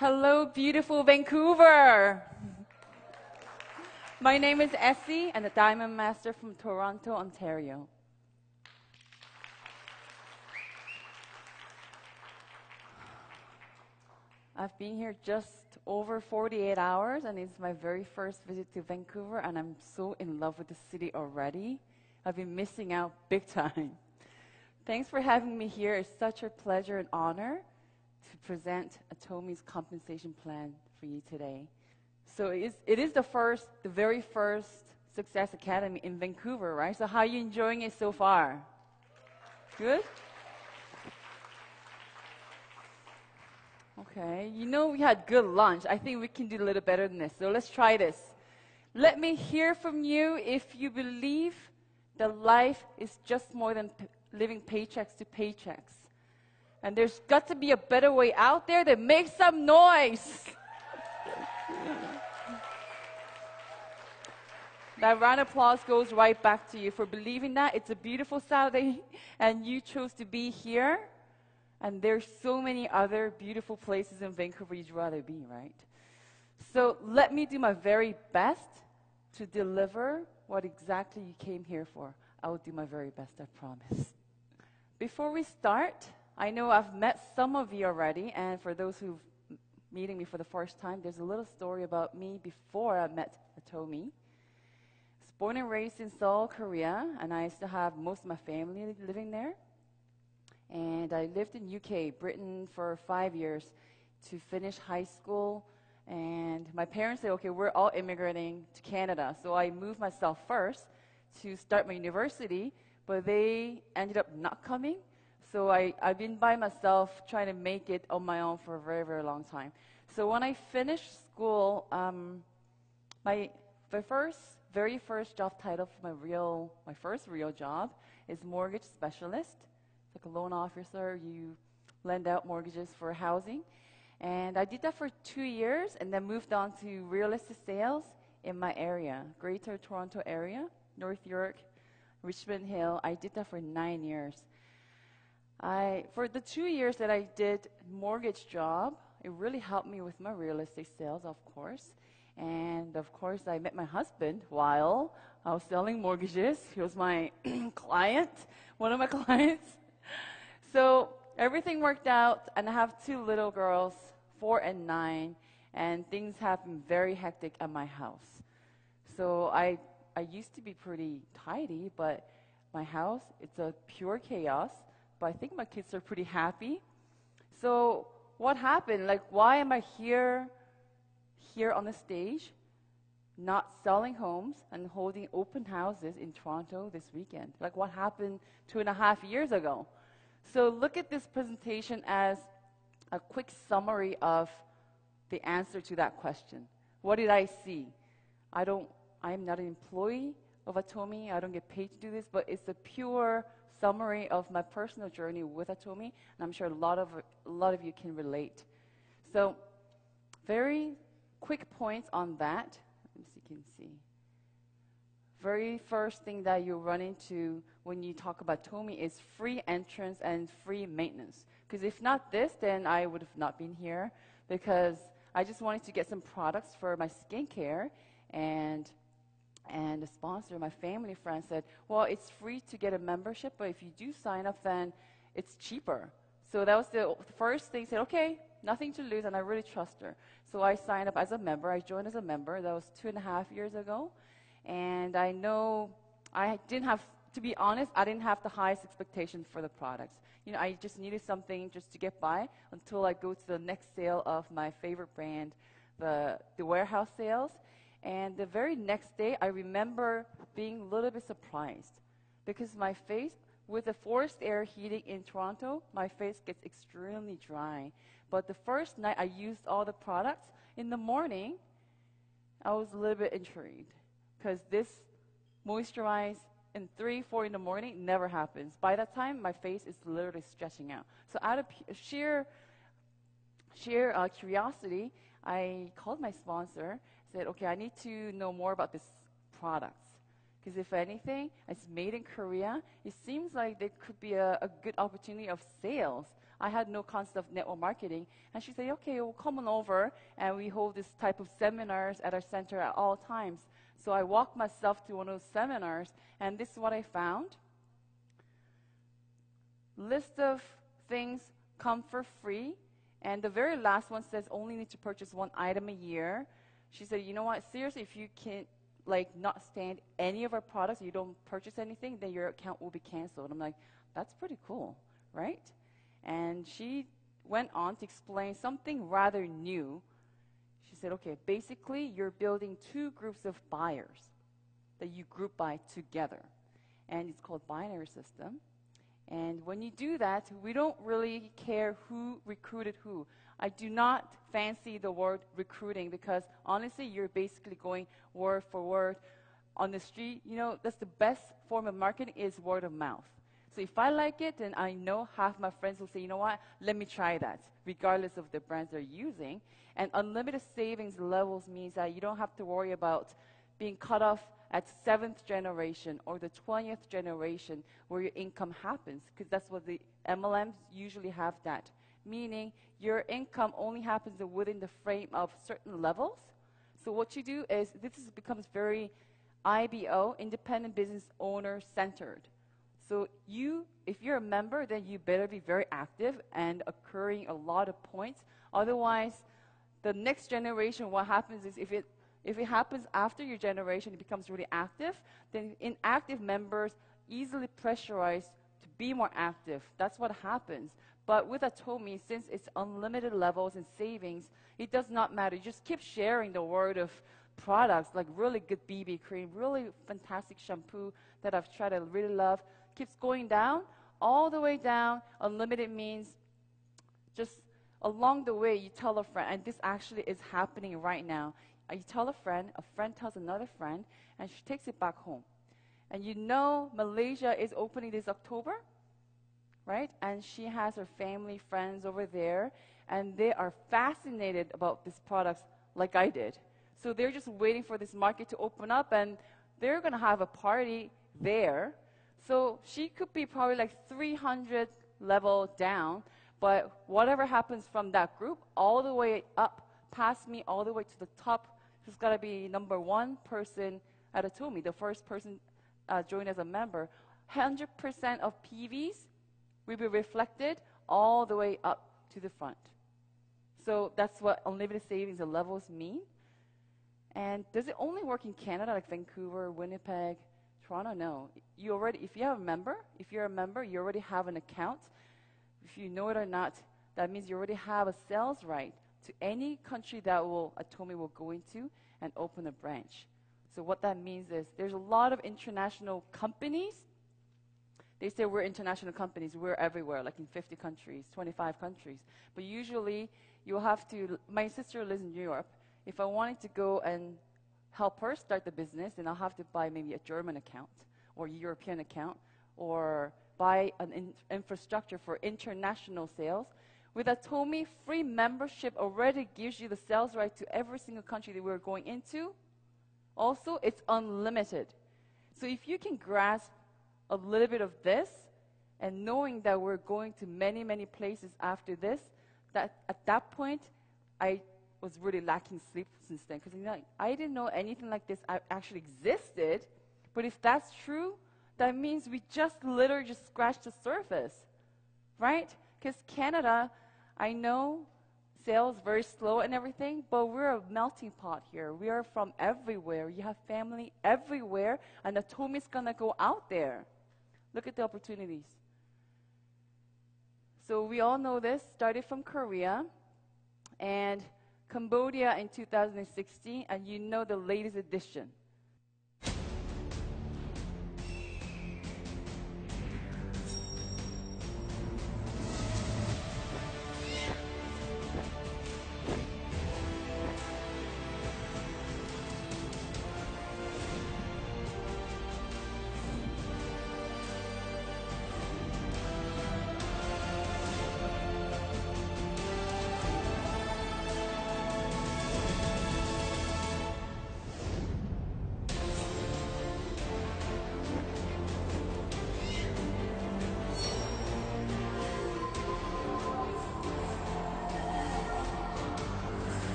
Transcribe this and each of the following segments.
Hello, beautiful Vancouver. My name is Essie, and a Diamond Master from Toronto, Ontario. I've been here just over 48 hours, and it's my very first visit to Vancouver, and I'm so in love with the city already. I've been missing out big time. Thanks for having me here. It's such a pleasure and honor to present Atomi's compensation plan for you today. So it is the very first Success Academy in Vancouver, right? So how are you enjoying it so far? Good? Okay, you know we had good lunch. I think we can do a little better than this. So let's try this. Let me hear from you if you believe that life is just more than living paychecks to paychecks. And there's got to be a better way out there. That make some noise. That round of applause goes right back to you for believing that. It's a beautiful Saturday, and you chose to be here. And there's so many other beautiful places in Vancouver you'd rather be, right? So let me do my very best to deliver what exactly you came here for. I will do my very best, I promise. Before we start, I know I've met some of you already, and for those who've meeting me for the first time, there's a little story about me before I met Atomi. I was born and raised in Seoul, Korea, and I still have most of my family living there. And I lived in UK, Britain, for 5 years to finish high school. And my parents said, okay, we're all immigrating to Canada. So I moved myself first to start my university, but they ended up not coming. So I've been by myself trying to make it on my own for a very, very long time. So when I finished school, my very first job title for my first real job is mortgage specialist. It's like a loan officer. You lend out mortgages for housing. And I did that for 2 years and then moved on to real estate sales in my area, Greater Toronto area, North York, Richmond Hill. I did that for 9 years. For the 2 years that I did mortgage job, it really helped me with my real estate sales, of course. And of course, I met my husband while I was selling mortgages. He was my client, one of my clients. So everything worked out, and I have 2 little girls, 4 and 9, and things have been very hectic at my house. So I used to be pretty tidy, but my house, it's a pure chaos. But I think my kids are pretty happy. So what happened? Like, why am I here on the stage, not selling homes and holding open houses in Toronto this weekend? Like, what happened 2.5 years ago? So look at this presentation as a quick summary of the answer to that question. What did I see? I am not an employee of Atomi. I don't get paid to do this, but it's a pure summary of my personal journey with Atomi, and I'm sure a lot of you can relate. So very quick points on that. Let me see if you can see. Very first thing that you run into when you talk about Atomi is free entrance and free maintenance. Because if not this, then I would have not been here, because I just wanted to get some products for my skincare, and the sponsor, my family friend, said, well, it's free to get a membership, but if you do sign up, then it's cheaper. So that was the first thing. Said, okay, nothing to lose, and I really trust her. So I signed up as a member. I joined as a member. That was 2.5 years ago. And I know to be honest, I didn't have the highest expectations for the products. You know, I just needed something just to get by until I go to the next sale of my favorite brand, the warehouse sales. And the very next day, I remember being a little bit surprised because my face, with the forced air heating in Toronto, my face gets extremely dry. But the first night I used all the products, in the morning, I was a little bit intrigued because this moisturize in 3, 4 in the morning never happens. By that time, my face is literally stretching out. So out of sheer curiosity, I called my sponsor, said, okay, I need to know more about this products. Because if anything, it's made in Korea. It seems like there could be a good opportunity of sales. I had no concept of network marketing. And she said, okay, well, come on over. And we hold this type of seminars at our center at all times. So I walked myself to one of those seminars, and this is what I found. List of things come for free. And the very last one says only need to purchase one item a year. She said, you know what, seriously, if you can't not stand any of our products, you don't purchase anything, then your account will be canceled. I'm like, that's pretty cool, right? And she went on to explain something rather new. She said, okay, basically you're building two groups of buyers that you group by together. And it's called binary system. And when you do that, we don't really care who recruited who. I do not fancy the word recruiting because honestly, you're basically going word for word on the street. You know, that's the best form of marketing is word of mouth. So if I like it, then I know half my friends will say, you know what, let me try that, regardless of the brands they're using. And unlimited savings levels means that you don't have to worry about being cut off at 7th generation or the 20th generation where your income happens, because that's what the MLMs usually have that. Meaning your income only happens within the frame of certain levels. So what you do is, becomes very IBO, independent business owner centered. So if you're a member, then you better be very active and accruing a lot of points. Otherwise, the next generation, what happens is if it happens after your generation, it becomes really active, then inactive members easily pressurized to be more active. That's what happens. But with Atomi, since it's unlimited levels and savings, it does not matter. You just keep sharing the word of products, like really good BB cream, really fantastic shampoo that I've tried, I really love. Keeps going down, all the way down. Unlimited means just along the way, you tell a friend, and this actually is happening right now. You tell a friend tells another friend, and she takes it back home. And you know Malaysia is opening this October, right? And she has her family, friends over there, and they are fascinated about these products like I did. So they're just waiting for this market to open up, and they're going to have a party there. So she could be probably like 300 level down, but whatever happens from that group, all the way up, past me, all the way to the top, she's got to be number one person at Atomi, the first person joined as a member. 100% of PVs will be reflected all the way up to the front. So that's what unlimited savings and levels mean. And does it only work in Canada, like Vancouver, Winnipeg, Toronto? No. If you're a member, you already have an account. If you know it or not, that means you already have a sales right to any country that Atomi will go into and open a branch. So what that means is there's a lot of international companies. They say we're international companies. We're everywhere, like in 50 countries, 25 countries. But usually you'll have to, my sister lives in Europe. If I wanted to go and help her start the business, then I'll have to buy maybe a German account or European account or buy an infrastructure for international sales. With Atomi, free membership already gives you the sales right to every single country that we're going into. Also, it's unlimited. So if you can grasp a little bit of this, and knowing that we're going to many, many places after this, that at that point, I was really lacking sleep since then. Because I didn't know anything like this actually existed. But if that's true, that means we just literally just scratched the surface, right? Because Canada, I know sales very slow and everything, but we're a melting pot here. We are from everywhere. You have family everywhere, and Atomi's gonna go out there. Look at the opportunities. So we all know this, started from Korea and Cambodia in 2016, and you know the latest edition.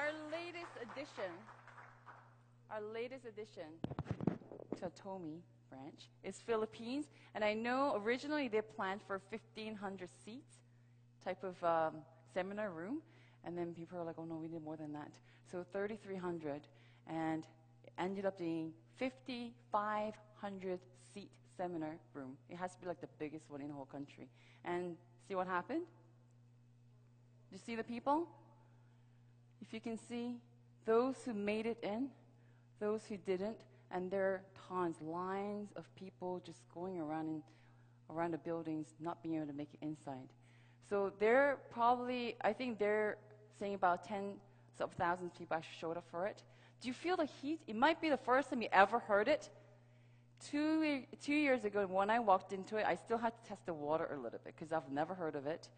our latest addition to Tomi branch is Philippines. And I know originally they planned for 1,500 seats type of seminar room. And then people are like, oh no, we need more than that. So 3,300, and it ended up being 5,500 seat seminar room. It has to be like the biggest one in the whole country. And see what happened? You see the people? If you can see, those who made it in, those who didn't, and there are tons, lines of people just going around the buildings, not being able to make it inside. So they're probably, I think they're saying about tens of thousands of people actually showed up for it. Do you feel the heat? It might be the first time you ever heard it. Two years ago, when I walked into it, I still had to test the water a little bit because I've never heard of it.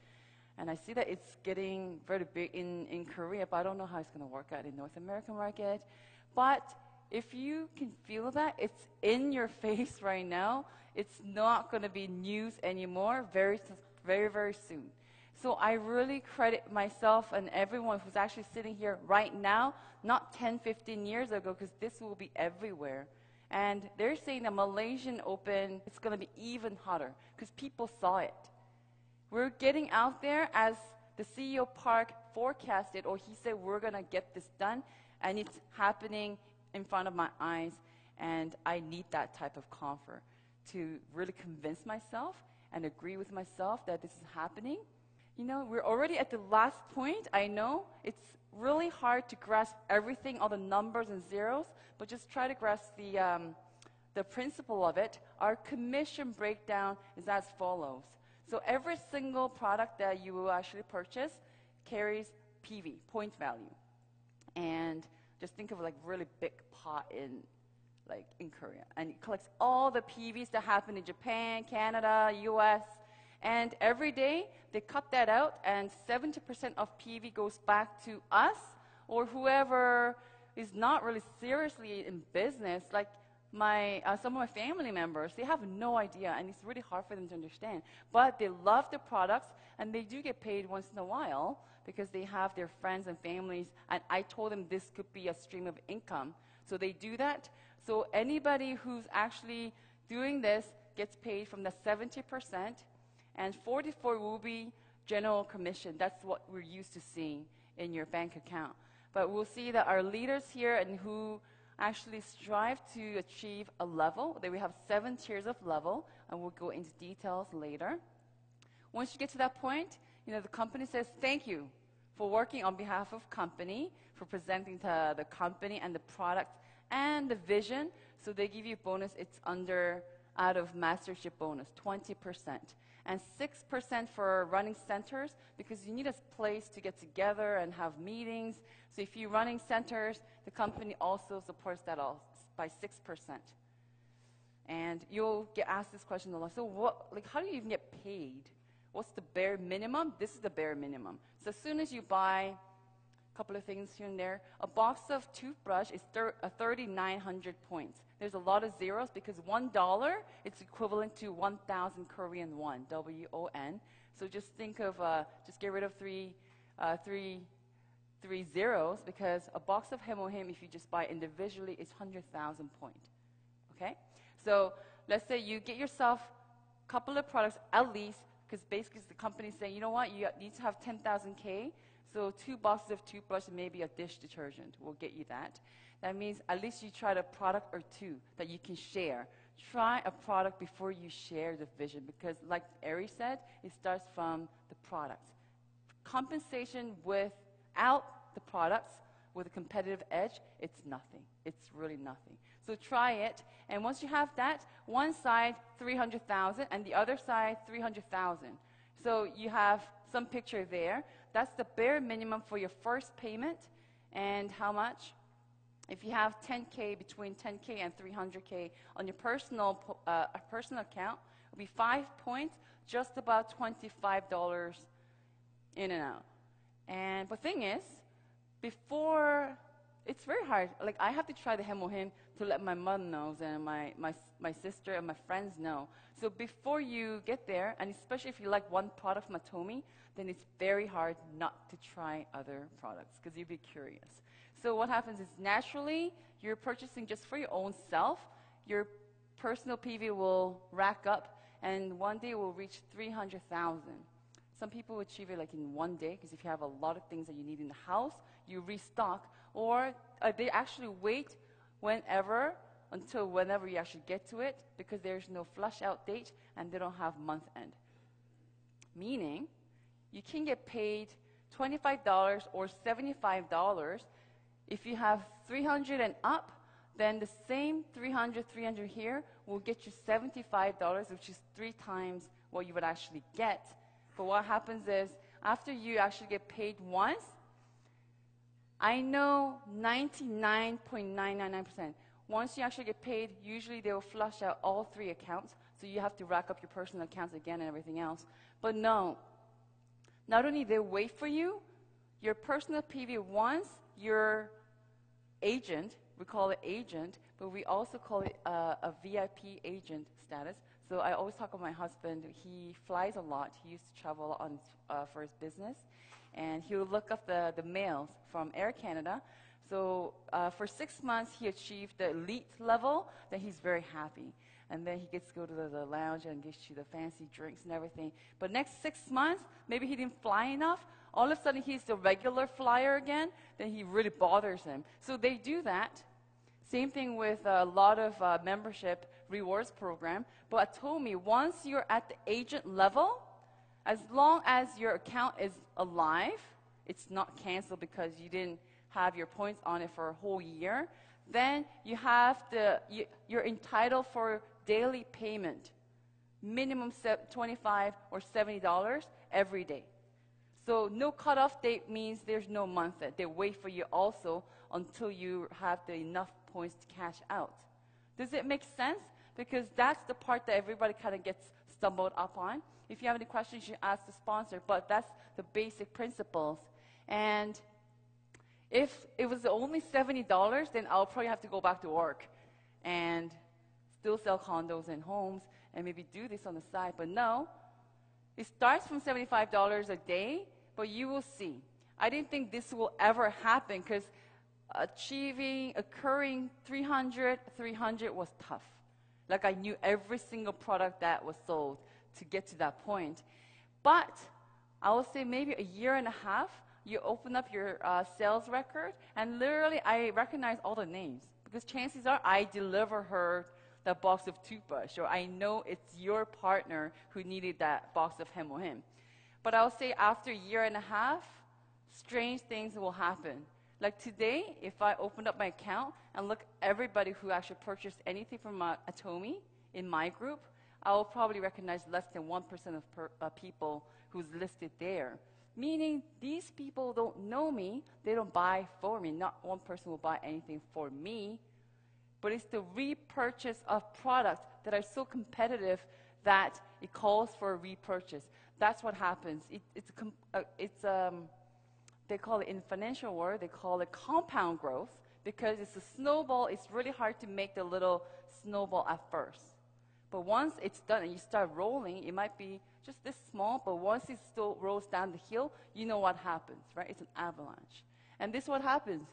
And I see that it's getting very big in Korea, but I don't know how it's going to work out in North American market. But if you can feel that, it's in your face right now. It's not going to be news anymore very, very soon. So I really credit myself and everyone who's actually sitting here right now, not 10, 15 years ago, because this will be everywhere. And they're saying the Malaysian Open, it's going to be even hotter because people saw it. We're getting out there as the CEO Park forecasted, or he said we're going to get this done, and it's happening in front of my eyes, and I need that type of comfort to really convince myself and agree with myself that this is happening. You know, we're already at the last point. I know it's really hard to grasp everything, all the numbers and zeros, but just try to grasp the principle of it. Our commission breakdown is as follows. So every single product that you will actually purchase carries PV, point value. And just think of like really big pot in Korea. And it collects all the PVs that happen in Japan, Canada, US. And every day they cut that out, and 70% of PV goes back to us or whoever is not really seriously in business. Like some of my family members, they have no idea, and it's really hard for them to understand. But they love the products, and they do get paid once in a while because they have their friends and families, and I told them this could be a stream of income. So they do that. So anybody who's actually doing this gets paid from the 70%, and 44 will be general commission. That's what we're used to seeing in your bank account. But we'll see that our leaders here and who actually strive to achieve a level, that we have 7 tiers of level, and we'll go into details later. Once you get to that point, you know, the company says thank you for working on behalf of company, for presenting to the company and the product and the vision. So they give you a bonus. It's out of mastership bonus, 20%. And 6% for running centers, because you need a place to get together and have meetings. So if you're running centers, the company also supports that by 6%. And you'll get asked this question a lot. So how do you even get paid? What's the bare minimum? This is the bare minimum. So as soon as you buy a couple of things here and there, a box of toothbrush is 3,900 points. There's a lot of zeros because $1 is equivalent to 1,000 Korean won, W-O-N. So just think of, just get rid of three zeros, because a box of Hemohim, if you just buy individually, is 100,000 points. Okay? So let's say you get yourself a couple of products at least, because basically the company's saying, you know what, you need to have 10,000 K. So 2 boxes of toothbrush and maybe a dish detergent will get you that. That means at least you tried a product or two that you can share. Try a product before you share the vision, because like Ari said, it starts from the products. Compensation without the products, with a competitive edge, it's nothing. It's really nothing. So try it, and once you have that, one side 300,000 and the other side 300,000. So you have some picture there. That's the bare minimum for your first payment. And how much? If you have 10K, between 10K and 300K on your personal account, it'll be 5 points, just about $25 in and out. And the thing is, before, it's very hard. Like, I have to try the hemohin to let my mother know and my sister and my friends know. So before you get there, and especially if you like one product from Atomi, then it's very hard not to try other products because you'll be curious. So what happens is naturally, you're purchasing just for your own self. Your personal PV will rack up, and one day will reach 300,000. Some people achieve it like in one day, because if you have a lot of things that you need in the house, you restock, or they actually wait until whenever you actually get to it, because there's no flush out date and they don't have month end. Meaning, you can get paid $25 or $75. If you have 300 and up, then the same 300 here will get you $75, which is 3 times what you would actually get. But what happens is, after you actually get paid once, I know 99.999%. Once you actually get paid, usually they will flush out all 3 accounts, so you have to rack up your personal accounts again and everything else. But no, not only they wait for you, your personal PV, once your agent, we call it agent, but we also call it a VIP agent status. So I always talk about my husband. He flies a lot. He used to travel on for his business, and he would look up the mails from Air Canada. So for 6 months, he achieved the elite level. Then he's very happy. And then he gets to go to the lounge and gets you the fancy drinks and everything. But next 6 months, maybe he didn't fly enough. All of a sudden, he's the regular flyer again. Then he really bothers him. So they do that. Same thing with a lot of membership rewards program. But Atomi, once you're at the agent level, as long as your account is alive, it's not canceled because you didn't have your points on it for a whole year, then you're entitled for daily payment, minimum $25 or $70 every day. So no cutoff date means there's no month end. They wait for you also until you have enough points to cash out. Does it make sense? Because that's the part that everybody kind of gets stumbled up on. If you have any questions, you ask the sponsor, but that's the basic principles. And if it was only $70, then I'll probably have to go back to work and still sell condos and homes and maybe do this on the side. But no, it starts from $75 a day, but you will see. I didn't think this will ever happen because occurring 300 was tough. Like I knew every single product that was sold to get to that point. But I will say maybe a year and a half, you open up your sales record, and literally I recognize all the names because chances are I deliver her that box of toothbrush, or I know it's your partner who needed that box of Hemohim. But I'll say after a year and a half, strange things will happen. Like today, if I opened up my account and look everybody who actually purchased anything from Atomi in my group, I will probably recognize less than 1% of people who's listed there. Meaning these people don't know me, they don't buy for me. Not one person will buy anything for me, but it's the repurchase of products that are so competitive that it calls for a repurchase. That's what happens. They call it in financial world, they call it compound growth because it's a snowball. It's really hard to make the little snowball at first. But once it's done and you start rolling, it might be just this small, but once it still rolls down the hill, you know what happens, right? It's an avalanche. And this is what happens.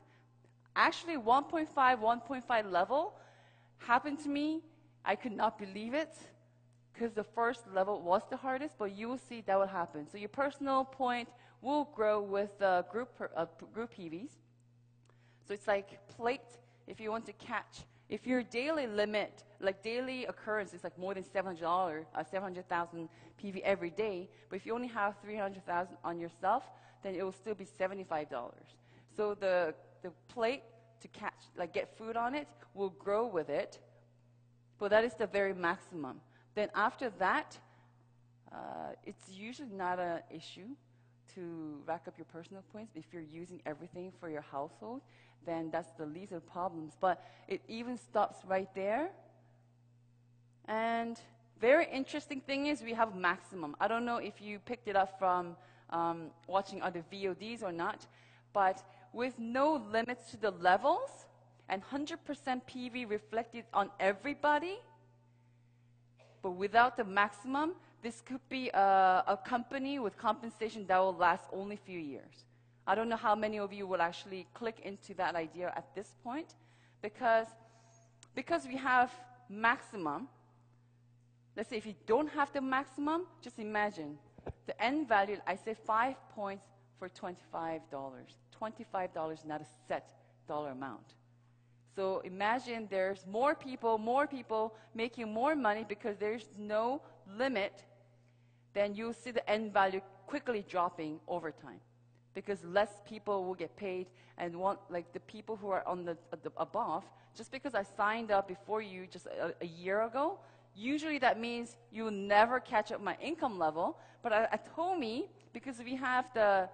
Actually, 1.5 level happened to me. I could not believe it because the first level was the hardest, but you will see that will happen. So your personal point will grow with group PVs. So it's like plate if you want to catch. If your daily limit, like daily occurrence, is like more than 700,000 PV every day, but if you only have 300,000 on yourself, then it will still be $75. So the plate to catch, like get food on it, will grow with it, but that is the very maximum. Then after that, it's usually not an issue to rack up your personal points. If you're using everything for your household, then that's the least of the problems. But it even stops right there. And very interesting thing is we have maximum. I don't know if you picked it up from watching other VODs or not, but with no limits to the levels and 100% PV reflected on everybody, but without the maximum, this could be a company with compensation that will last only a few years. I don't know how many of you will actually click into that idea at this point, because we have maximum. Let's say if you don't have the maximum, just imagine the end value, I say 5 points for $25. $25, not a set dollar amount. So imagine there's more people making more money because there's no limit, then you'll see the end value quickly dropping over time, because less people will get paid, and like the people who are on the above, just because I signed up before you just a year ago, usually that means you'll never catch up my income level. But at Tomy, because we have the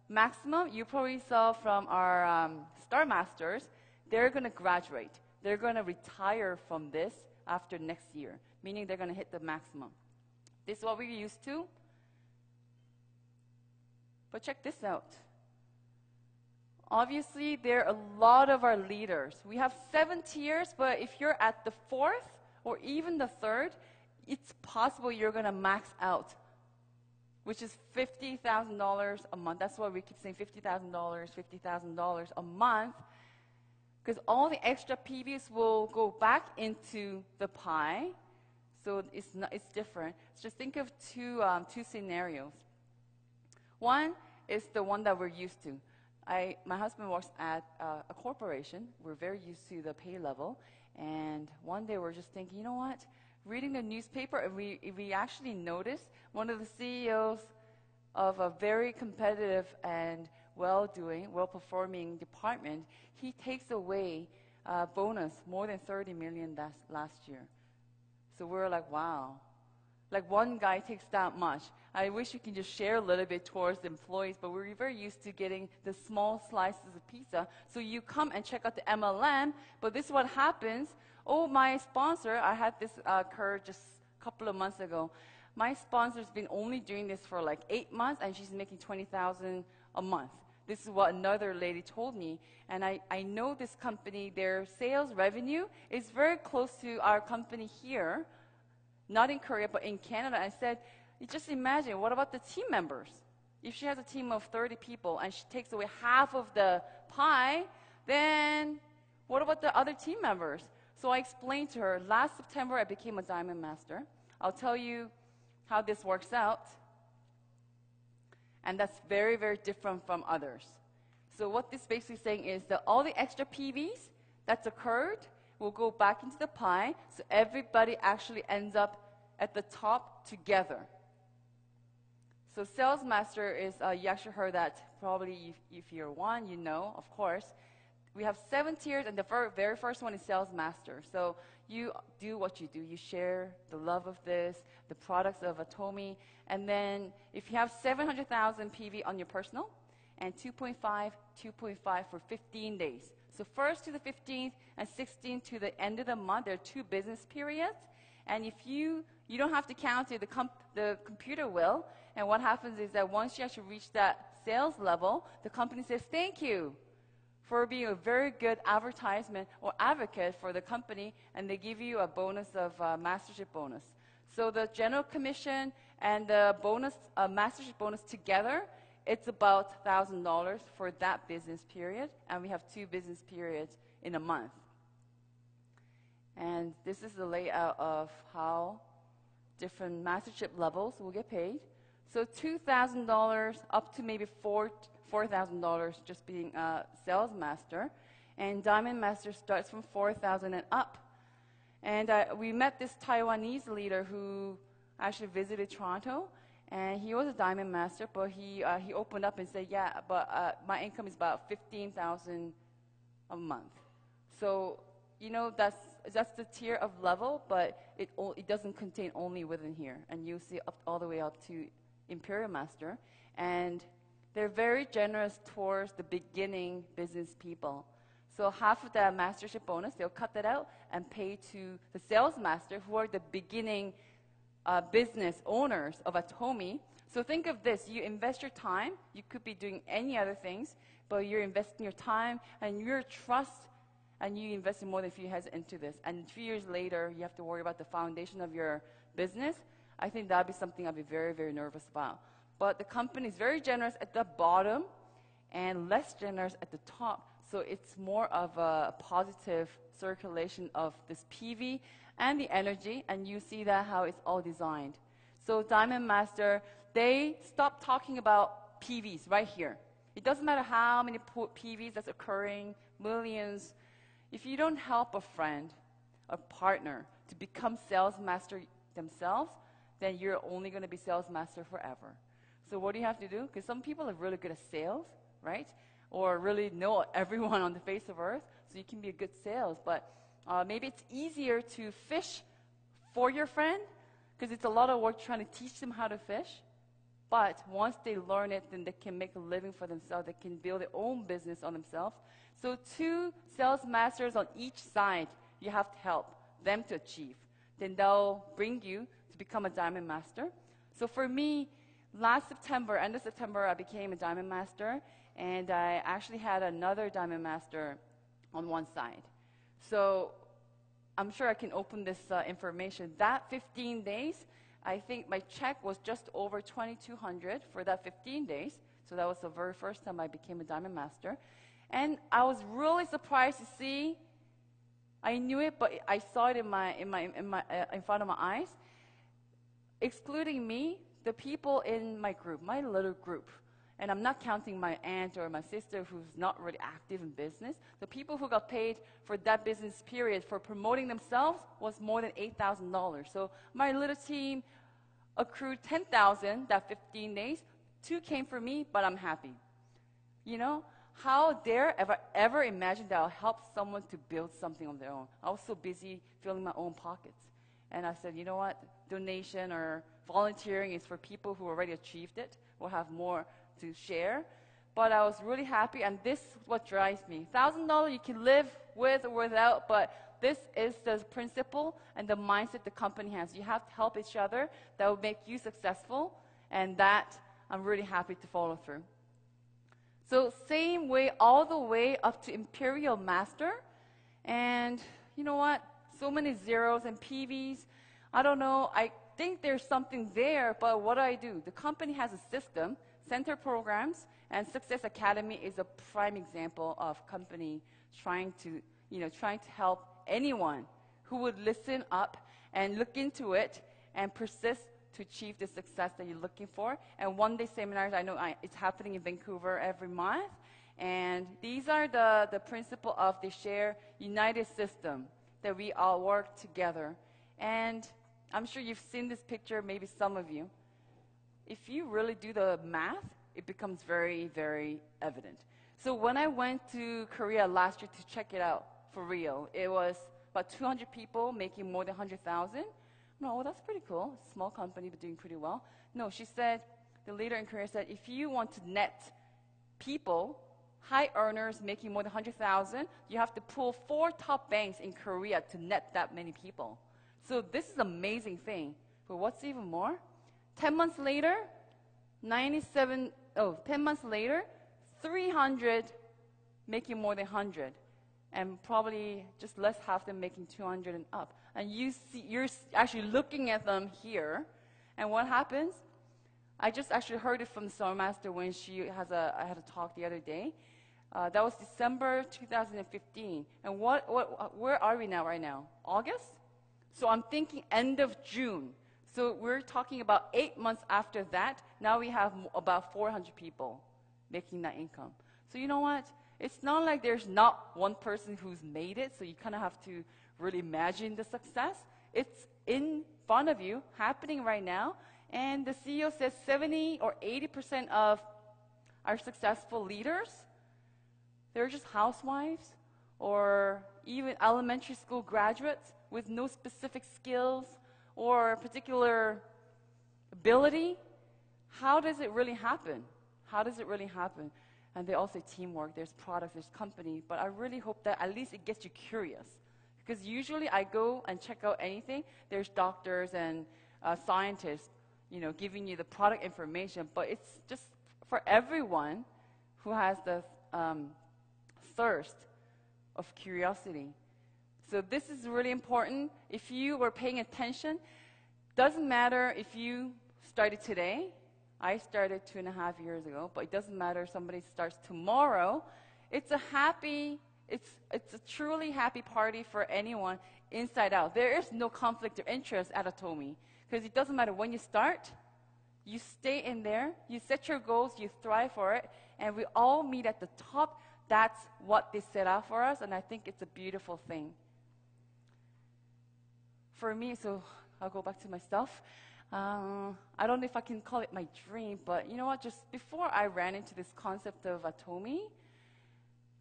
maximum, you probably saw from our Star Masters, they're going to graduate. They're going to retire from this after next year, meaning they're going to hit the maximum. This is what we're used to. But check this out. Obviously, there are a lot of our leaders. We have 7 tiers, but if you're at the 4th or even the 3rd, it's possible you're going to max out, which is $50,000 a month. That's why we keep saying $50,000, $50,000 a month, because all the extra PVs will go back into the pie. So it's different. So just think of two scenarios. One is the one that we're used to. My husband works at a corporation. We're very used to the pay level. And one day we're just thinking, you know what? Reading the newspaper, and we actually noticed one of the CEOs of a very competitive and well-performing department, he takes away bonus more than $30 million last year. So we're like, wow. Like one guy takes that much. I wish we can just share a little bit towards the employees, but we're very used to getting the small slices of pizza. So you come and check out the MLM, but this is what happens. Oh, my sponsor, I had this occur just a couple of months ago. My sponsor's been only doing this for like 8 months, and she's making $20,000 a month. This is what another lady told me. And I know this company, their sales revenue is very close to our company here, not in Korea, but in Canada. I said, just imagine, what about the team members? If she has a team of 30 people and she takes away half of the pie, then what about the other team members? So I explained to her, last September I became a Diamond Master. I'll tell you how this works out. And that's very, very different from others. So what this basically saying is that all the extra PVs that's occurred will go back into the pie, so everybody actually ends up at the top together. So Sales Master is, you actually heard that probably if you're one, you know, of course. We have 7 tiers, and the very first one is Sales Master. So you do what you do. You share the love of this, the products of Atomi, and then if you have 700,000 PV on your personal, and 2.5 for 15 days. So 1st to the 15th and 16th to the end of the month, there are 2 business periods. And if you don't have to count it, the computer will. And what happens is that once you actually reach that sales level, the company says, thank you for being a very good advertisement or advocate for the company, and they give you a bonus of mastership bonus. So the general commission and the bonus, mastership bonus together, it's about $1,000 for that business period, and we have 2 business periods in a month. And this is the layout of how different mastership levels will get paid. So $2,000 up to maybe $4,000 just being a sales master, and Diamond Master starts from $4,000 and up. And we met this Taiwanese leader who actually visited Toronto, and he was a Diamond Master, but he opened up and said, yeah, but my income is about $15,000 a month. So, you know, that's the tier of level, but it doesn't contain only within here. And you see up all the way up to Imperial Master. And they're very generous towards the beginning business people. So half of the mastership bonus, they'll cut that out and pay to the sales master, who are the beginning business owners of Atomi. So think of this. You invest your time. You could be doing any other things, but you're investing your time and your trust, and you invested more than a few years into this. And 3 years later, you have to worry about the foundation of your business. I think that would be something I'd be very, very nervous about. But the company is very generous at the bottom and less generous at the top. So it's more of a positive circulation of this PV and the energy, and you see that how it's all designed. So Diamond Master, they stopped talking about PVs right here. It doesn't matter how many PVs that's occurring, millions. If you don't help a friend, a partner, to become sales master themselves, then you're only going to be sales master forever. So what do you have to do? Because some people are really good at sales, right? Or really know everyone on the face of earth, so you can be a good sales. But maybe it's easier to fish for your friend, because it's a lot of work trying to teach them how to fish. But once they learn it, then they can make a living for themselves. They can build their own business on themselves. So 2 sales masters on each side, you have to help them to achieve. Then they'll bring you to become a Diamond Master. So for me, last September, end of September, I became a Diamond Master. And I actually had another Diamond Master on one side. So I'm sure I can open this information. That 15 days, I think my check was just over $2,200 for that 15 days. So that was the very first time I became a Diamond Master. And I was really surprised to see, I knew it, but I saw it in front of my eyes. Excluding me, the people in my group, my little group, and I'm not counting my aunt or my sister who's not really active in business, the people who got paid for that business period for promoting themselves was more than $8,000. So my little team accrued $10,000 that 15 days. 2 came for me, but I'm happy. You know, how dare ever imagine that I'll help someone to build something on their own? I was so busy filling my own pockets. And I said, you know what, donation or volunteering is for people who already achieved it, will have more to share. But I was really happy, and this is what drives me. $1,000 you can live with or without, but this is the principle and the mindset the company has. You have to help each other. That will make you successful, and that I'm really happy to follow through. So same way all the way up to Imperial Master. And you know what? So many zeros and PVs. I don't know. I think there's something there, but what do? The company has a system, center programs, and Success Academy is a prime example of company trying to help anyone who would listen up and look into it and persist to achieve the success that you're looking for. And one-day seminars, I know it's happening in Vancouver every month. And these are the principle of the shared united system that we all work together. And I'm sure you've seen this picture, maybe some of you. If you really do the math, it becomes very, very evident. So when I went to Korea last year to check it out for real, it was about 200 people making more than 100,000. No, well, that's pretty cool. Small company, but doing pretty well. No, she said, the leader in Korea said, if you want to net people, high earners making more than 100,000, you have to pull 4 top banks in Korea to net that many people. So this is an amazing thing. But what's even more? 10 months later, 10 months later, 300 making more than 100. And probably just less half them making 200 and up. And you're actually looking at them here. And what happens? I just actually heard it from the Summer Master when I had a talk the other day. That was December 2015. And where are we now right now? August? So I'm thinking end of June. So we're talking about 8 months after that. Now we have about 400 people making that income. So you know what? It's not like there's not one person who's made it, so you kind of have to really imagine the success. It's in front of you, happening right now. And the CEO says 70 or 80% of our successful leaders, they're just housewives or even elementary school graduates with no specific skills or particular ability. How does it really happen? How does it really happen? And they all say teamwork, there's products, there's company, but I really hope that at least it gets you curious. Because usually I go and check out anything, there's doctors and scientists. giving you the product information, but it's just for everyone who has the thirst of curiosity. So this is really important. If you were paying attention, doesn't matter if you started today. I started 2.5 years ago, but it doesn't matter if somebody starts tomorrow. It's a truly happy party for anyone inside out. There is no conflict of interest at Atomi, because it doesn't matter when you start. You stay in there, you set your goals, you thrive for it, and we all meet at the top. That's what they set out for us, and I think it's a beautiful thing. For me, so I'll go back to myself. I don't know if I can call it my dream, but you know what? Just before I ran into this concept of Atomi,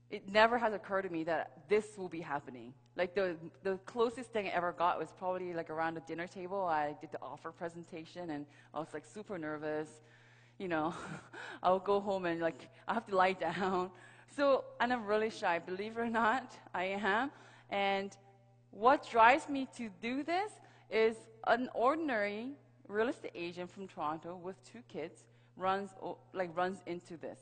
it never has occurred to me that this will be happening. Like the closest thing I ever got was probably like around the dinner table. I did the offer presentation, and I was like super nervous. I'll go home and like I have to lie down. So, and I'm really shy. Believe it or not, I am. And what drives me to do this is an ordinary real estate agent from Toronto with 2 kids runs into this.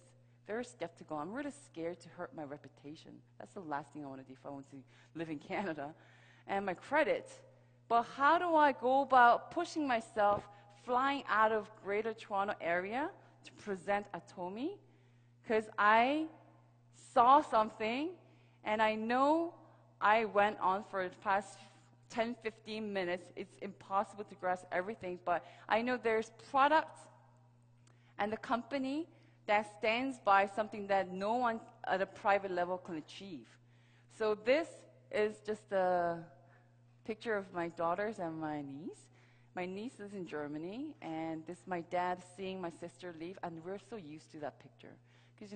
Very skeptical. I'm really scared to hurt my reputation. That's the last thing I want to do if I want to live in Canada. And my credit. But how do I go about pushing myself, flying out of Greater Toronto area to present Atomi? Because I saw something, and I know I went on for the past 10, 15 minutes. It's impossible to grasp everything, but I know there's products and the company that stands by something that no one at a private level can achieve. So this is just a picture of my daughters and my niece. My niece is in Germany, and this is my dad seeing my sister leave, and we're so used to that picture. Because,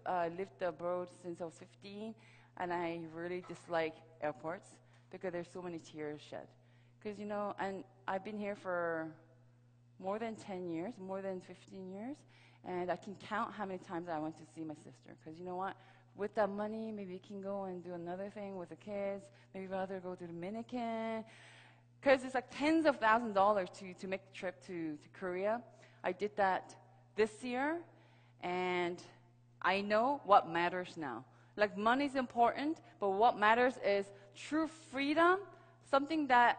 I lived abroad since I was 15, and I really dislike airports because there's so many tears shed. Because, and I've been here for more than 10 years, more than 15 years, and I can count how many times I went to see my sister. Because you know what? With that money, maybe you can go and do another thing with the kids. Maybe rather go to Dominican. Because it's like tens of thousands of dollars to make the trip to Korea. I did that this year, and I know what matters now. Like, money is important, but what matters is true freedom, something that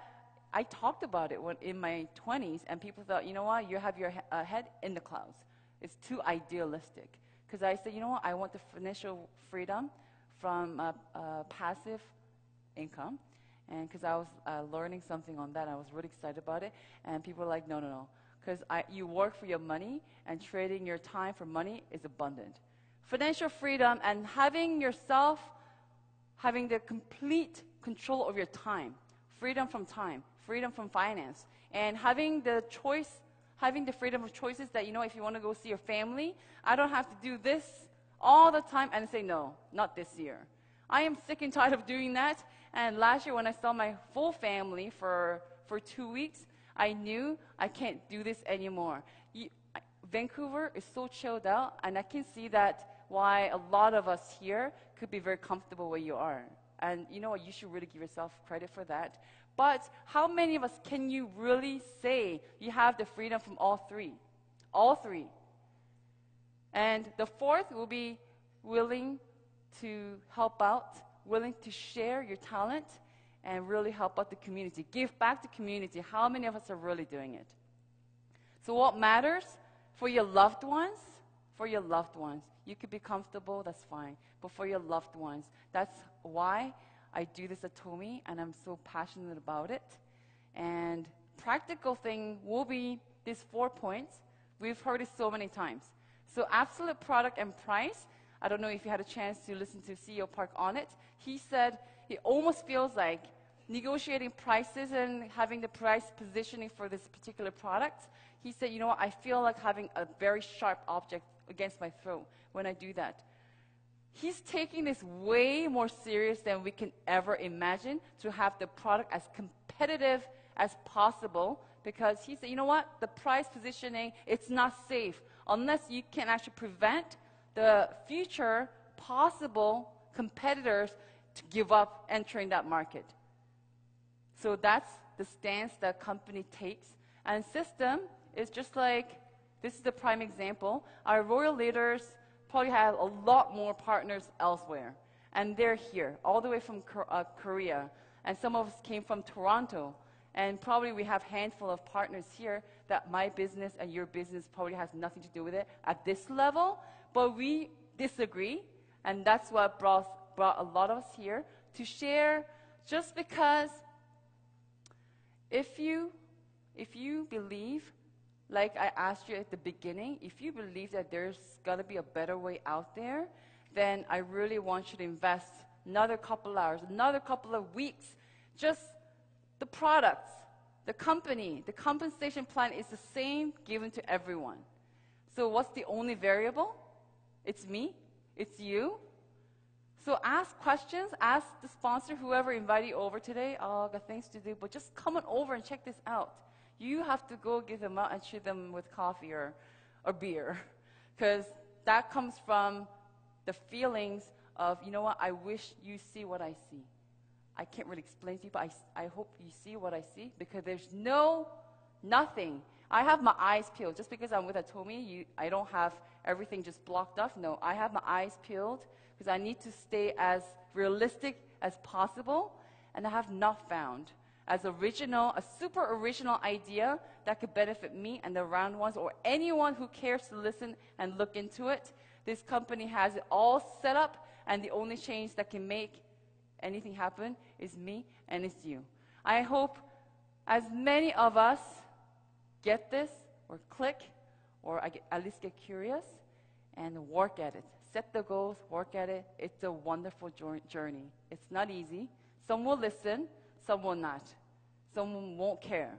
I talked about it in my 20s, and people thought, you know what, you have your head in the clouds. It's too idealistic. Because I said, you know what, I want the financial freedom from passive income. And because I was learning something on that, I was really excited about it. And people were like, no. Because you work for your money, and trading your time for money is abundant. Financial freedom and having the complete control of your time, freedom from finance, and having the freedom of choices that, if you want to go see your family, I don't have to do this all the time and say, no, not this year. I am sick and tired of doing that. And last year when I saw my full family for 2 weeks, I knew I can't do this anymore. Vancouver is so chilled out, and I can see that why a lot of us here could be very comfortable where you are. And you know what? You should really give yourself credit for that. But how many of us can you really say you have the freedom from all three? All three. And the fourth will be willing to help out, willing to share your talent, and really help out the community. Give back to community. How many of us are really doing it? So what matters for your loved ones? For your loved ones. You could be comfortable, that's fine. But for your loved ones, that's why I do this at Atomi, and I'm so passionate about it. And practical thing will be these 4 points. We've heard it so many times. So absolute product and price. I don't know if you had a chance to listen to CEO Park on it. He said it almost feels like negotiating prices and having the price positioning for this particular product. He said, you know what, I feel like having a very sharp object against my throat when I do that. He's taking this way more serious than we can ever imagine, to have the product as competitive as possible, because he said, you know what, the price positioning, it's not safe unless you can actually prevent the future possible competitors to give up entering that market. So that's the stance that company takes. And system is just like, this is the prime example. Our royal leaders probably have a lot more partners elsewhere. And they're here, all the way from Korea. And some of us came from Toronto. And probably we have a handful of partners here that my business and your business probably has nothing to do with it at this level. But we disagree. And that's what brought a lot of us here to share, just because if you believe, like I asked you at the beginning, if you believe that there's got to be a better way out there, then I really want you to invest another couple hours, another couple of weeks. Just the products, the company, the compensation plan is the same given to everyone. So what's the only variable? It's me. It's you. So ask questions. Ask the sponsor, whoever invited you over today. Oh, I got things to do, but just come on over and check this out. You have to go give them out and treat them with coffee or beer, because that comes from the feelings of, you know what, I wish you see what I see. I can't really explain to you, but I hope you see what I see, because there's nothing. I have my eyes peeled. Just because I'm with Atomi, I don't have everything just blocked off. No, I have my eyes peeled because I need to stay as realistic as possible, and I have not found a super original idea that could benefit me and the around ones or anyone who cares to listen and look into it. This company has it all set up, and the only change that can make anything happen is me and it's you. I hope as many of us get this or click or at least get curious and work at it. Set the goals, work at it. It's a wonderful journey. It's not easy. Some will listen, some will not. Some won't care.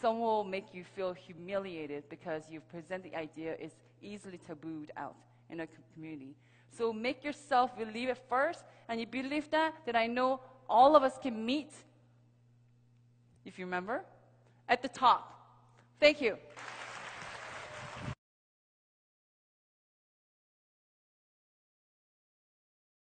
Some will make you feel humiliated because you've presented the idea is easily tabooed out in a community. So make yourself believe it first, and you believe that, then I know all of us can meet, if you remember, at the top. Thank you.